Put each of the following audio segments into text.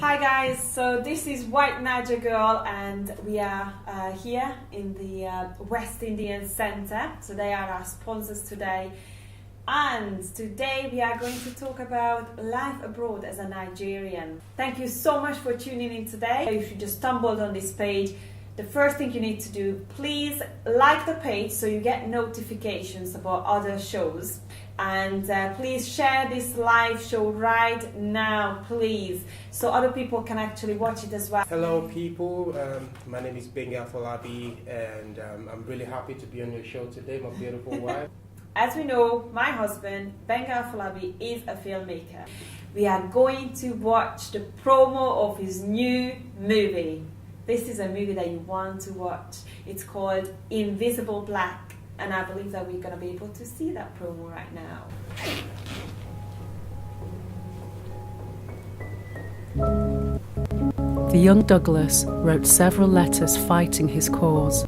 Hi guys, so this is White Naija Girl and we are here in the West Indian Centre. So they are our sponsors today. And today we are going to talk about life abroad as a Nigerian. Thank you so much for tuning in today. If you just stumbled on this page, the first thing you need to do, please like the page so you get notifications about other shows. And please share this live show right now, please, so other people can actually watch it as well. Hello people, my name is Gbenga Afolabi and I'm really happy to be on your show today, my beautiful wife. As we know, my husband, Gbenga Afolabi, is a filmmaker. We are going to watch the promo of his new movie. This is a movie that you want to watch. It's called Invisible Black. And I believe that we're going to be able to see that promo right now. The young Douglas wrote several letters fighting his cause,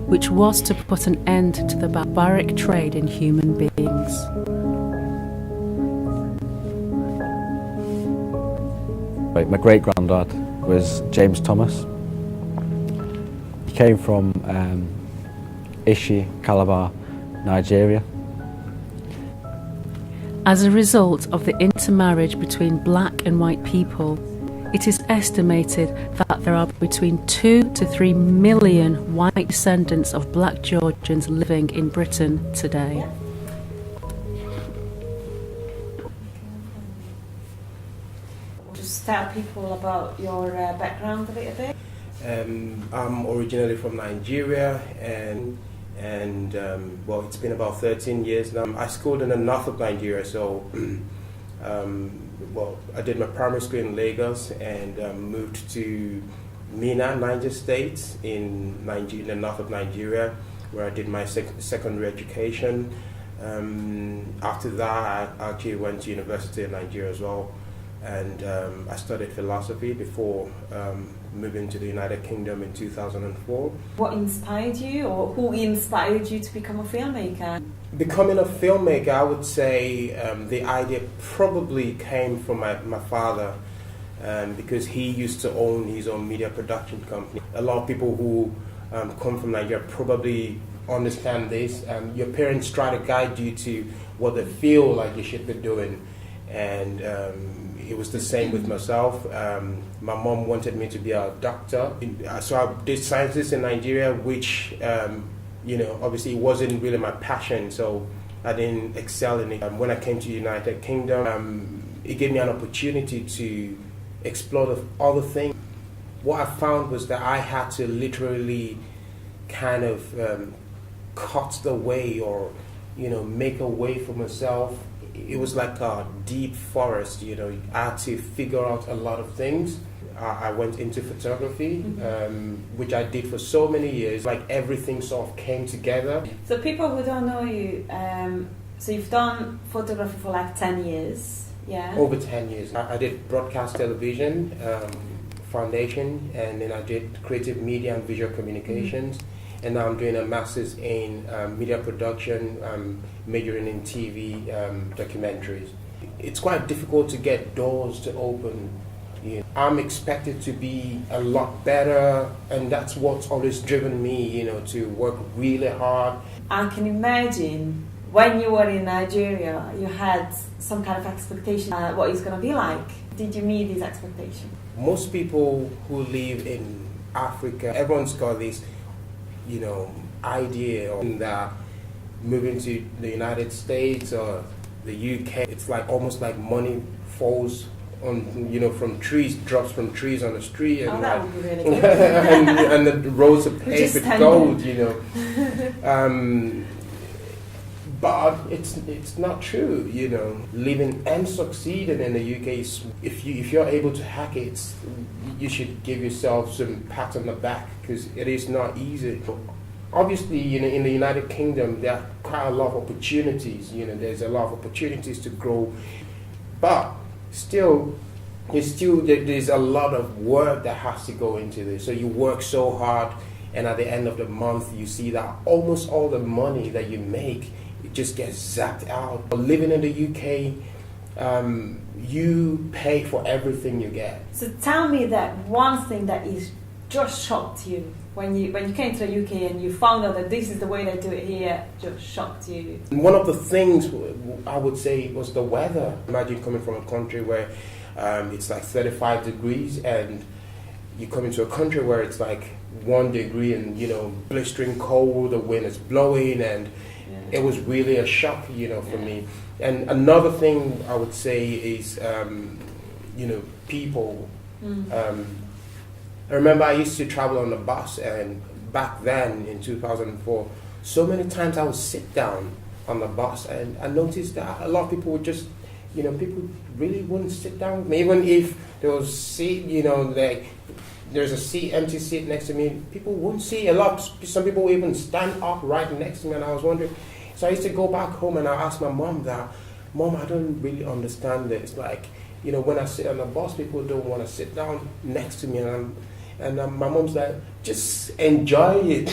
which was to put an end to the barbaric trade in human beings. My great-granddad was James Thomas. He came from Ishi, Calabar, Nigeria. As a result of the intermarriage between black and white people, it is estimated that there are between 2 to 3 million white descendants of black Georgians living in Britain today. Just tell people about your background a little bit. I'm originally from Nigeria and well, it's been about 13 years now. I schooled in the north of Nigeria, so well, I did my primary school in Lagos and moved to Minna, Niger State in the north of Nigeria, where I did my secondary education. After that, I actually went to university in Nigeria as well, and I studied philosophy before moving to the United Kingdom in 2004. What inspired you, or who inspired you to become a filmmaker? Becoming a filmmaker, I would say the idea probably came from my father, because he used to own his own media production company. A lot of people who come from Nigeria probably understand this. Your parents try to guide you to what they feel like you should be doing, and it was the same with myself. My mom wanted me to be a doctor, so I did sciences in Nigeria, which you know, obviously it wasn't really my passion, so I didn't excel in it. When I came to the United Kingdom, it gave me an opportunity to explore the other things. What I found was that I had to literally kind of cut the way, or you know, make a way for myself. It was like a deep forest, you know. I had to figure out a lot of things. I went into photography, which I did for so many years. Like everything sort of came together. So people who don't know you, so you've done photography for like 10 years, yeah? Over 10 years. I did broadcast television, foundation, and then I did creative media and visual communications. And now I'm doing a master's in media production, majoring in TV documentaries. It's quite difficult to get doors to open. You know, I'm expected to be a lot better, and that's what's always driven me, you know, to work really hard. I can imagine when you were in Nigeria, you had some kind of expectation what it's going to be like. Did you meet these expectations? Most people who live in Africa, everyone's got this, you know, idea that moving to the United States or the UK, it's like almost like money falls on, you know, from trees, drops from trees on the street, and that like, would be really good. and the roads are paved with gold, you know. But it's not true, you know. Living and succeeding in the UK, if you're able to hack it, you should give yourself some pat on the back, because it is not easy. Obviously, you know, in the United Kingdom, there are quite a lot of opportunities. You know, there's a lot of opportunities to grow, but still, there's a lot of work that has to go into this. So you work so hard, and at the end of the month, you see that almost all the money that you make, it just gets zapped out. Living in the UK, you pay for everything you get. So tell me that one thing that is just shocked you when you came to the UK and you found out that this is the way they do it here. Just shocked you. One of the things I would say was the weather. Imagine coming from a country where it's like 35 degrees, and you come into a country where it's like 1 degree and, you know, blistering cold, the wind is blowing, and it was really a shock, you know, for me. And another thing I would say is, you know, people. I remember I used to travel on the bus, and back then in 2004, so many times I would sit down on the bus, and I noticed that a lot of people would just, you know, people really wouldn't sit down with me, even if there was seat, you know, like there's a seat, empty seat next to me, people wouldn't see. Some people would even stand up right next to me, and I was wondering. So I used to go back home and I asked my mom that, Mom, I don't really understand this. Like, you know, when I sit on the bus, people don't want to sit down next to me, and my mom's like, just enjoy it.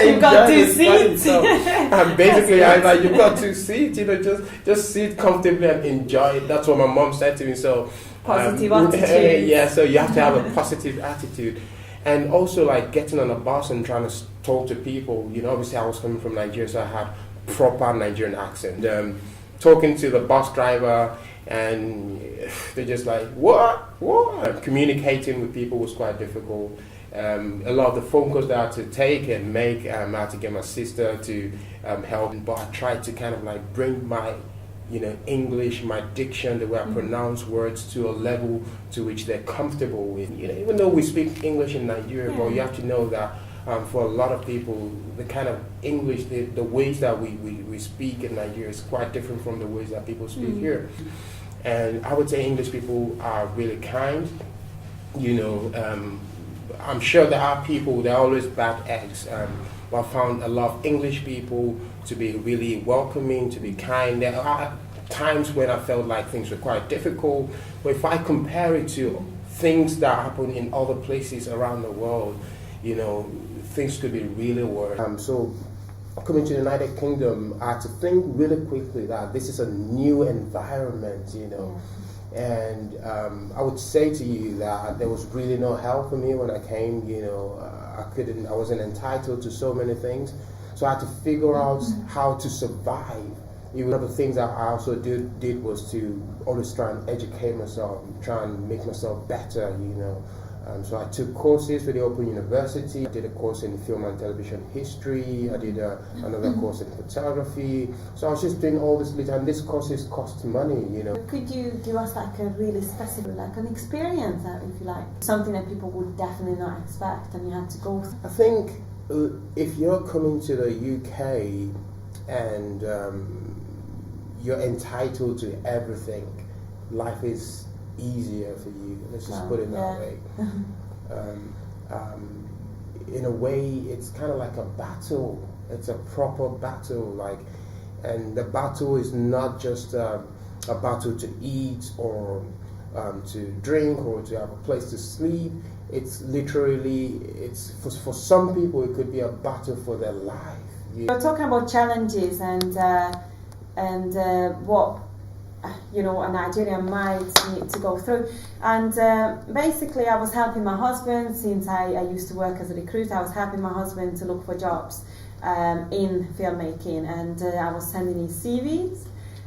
You've got 2 seats. So, and basically, I was like, you've got 2 seats, you know, just sit comfortably and enjoy it. That's what my mom said to me. So positive attitude. Yeah, so you have to have a positive attitude. And also, like, getting on a bus and trying to talk to people, you know, obviously I was coming from Nigeria, so I had proper Nigerian accent. Talking to the bus driver, and they're just like, what? Communicating with people was quite difficult. A lot of the phone calls that I had to take and make, I had to get my sister to help. But I tried to kind of like bring my, you know, English, my diction, the way I pronounce words to a level to which they're comfortable with. You know, even though we speak English in Nigeria, but you have to know that for a lot of people, the kind of English, the ways that we speak in Nigeria is quite different from the ways that people speak here. And I would say English people are really kind. You know, I'm sure there are people, there are always bad eggs, but I found a lot of English people to be really welcoming, to be kind. There are times when I felt like things were quite difficult, but if I compare it to things that happen in other places around the world, you know, things could be really worse. So coming to the United Kingdom, I had to think really quickly that this is a new environment, you know. And I would say to you that there was really no help for me when I came, you know. I wasn't entitled to so many things. So I had to figure out how to survive. One of the things that I also did was to always try and educate myself, try and make myself better, you know. So I took courses with the Open University. I did a course in film and television history. I did another course in photography. So I was just doing all this, and these courses cost money, you know. Could you give us like a really specific, like an experience, if you like, something that people would definitely not expect and you had to go through? I think if you're coming to the UK and you're entitled to everything, life is easier for you. Let's just put it that way. In a way, it's kind of like a battle. It's a proper battle, like, and the battle is not just a battle to eat or to drink or to have a place to sleep. It's literally, it's for some people, it could be a battle for their life. We're talking about challenges and what, you know, a Nigerian might need to go through. And basically I was helping my husband, since I used to work as a recruiter. I was helping my husband to look for jobs in filmmaking, and I was sending his CVs.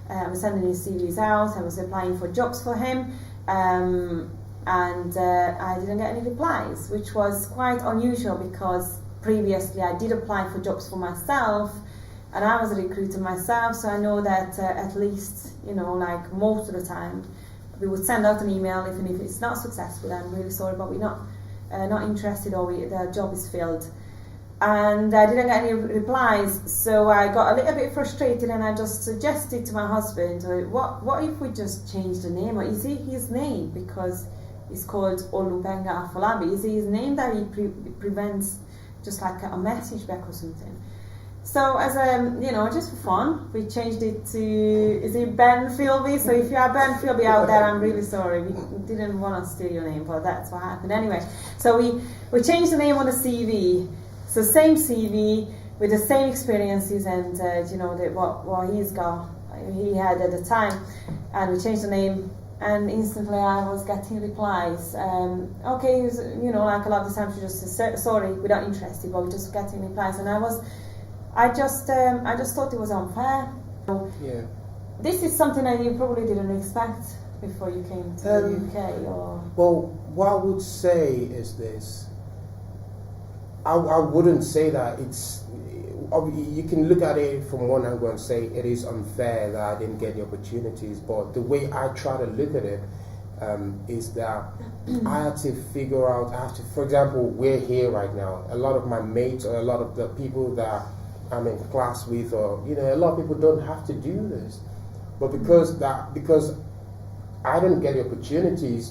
I was sending his CVs out. I was applying for jobs for him, and I didn't get any replies, which was quite unusual because previously I did apply for jobs for myself, and I was a recruiter myself, so I know that at least, you know, like most of the time, we would send out an email, even if it's not successful, I'm really sorry, but we're not interested, or the job is filled. And I didn't get any replies, so I got a little bit frustrated, and I just suggested to my husband, what if we just change the name? Or is it his name? Because it's called Gbenga Afolabi. Is it his name that he prevents just like a message back or something? So as you know, just for fun, we changed it to, is it Ben Philby? So if you are Ben Philby out there, I'm really sorry. We didn't want to steal your name, but that's what happened anyway. So we changed the name on the CV. So same CV with the same experiences, and you know what he's got he had at the time, and we changed the name. And instantly I was getting replies. Okay, like a lot of the times you just say, sorry, we're not interested, but we're just getting replies. And I just thought it was unfair. Yeah. This is something that you probably didn't expect before you came to the UK, or? Well, what I would say is this. I wouldn't say that it's. You can look at it from one angle and say it is unfair that I didn't get the opportunities, but the way I try to look at it is that I had to figure out, for example, we're here right now. A lot of my mates or a lot of the people that I'm in class with, or a lot of people don't have to do this, but because I didn't get the opportunities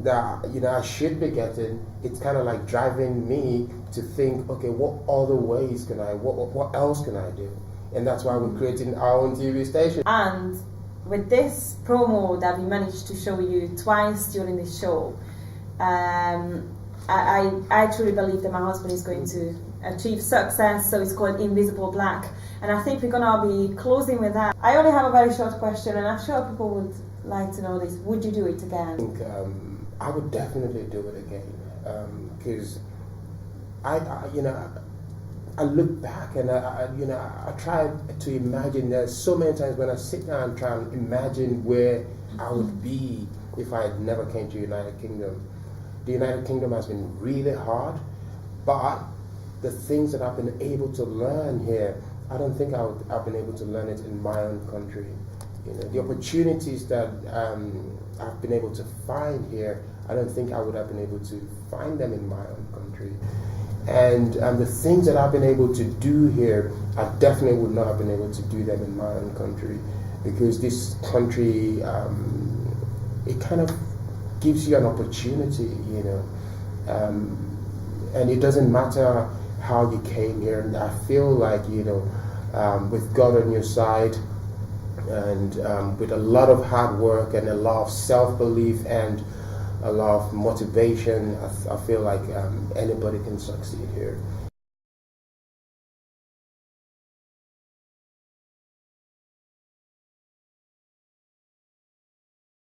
that I should be getting, it's kind of like driving me to think, okay, what other ways can what else can I do? And that's why we're creating our own TV station. And with this promo that we managed to show you twice during the show, I truly believe that my husband is going to achieve success. So it's called Invisible Black, and I think we're gonna be closing with that. I only have a very short question, and I'm sure people would like to know this. Would you do it again? I think I would definitely do it again, because I look back and I try to imagine. There's so many times when I sit down and try and imagine where I would be if I had never came to the United Kingdom. The United Kingdom has been really hard, but the things that I've been able to learn here, I don't think I've been able to learn it in my own country. The opportunities that I've been able to find here, I don't think I would have been able to find them in my own country. And the things that I've been able to do here, I definitely would not have been able to do them in my own country, because this country, it kind of gives you an opportunity, and it doesn't matter how you came here. And I feel like, with God on your side, and with a lot of hard work and a lot of self-belief and a lot of motivation, I feel like anybody can succeed here.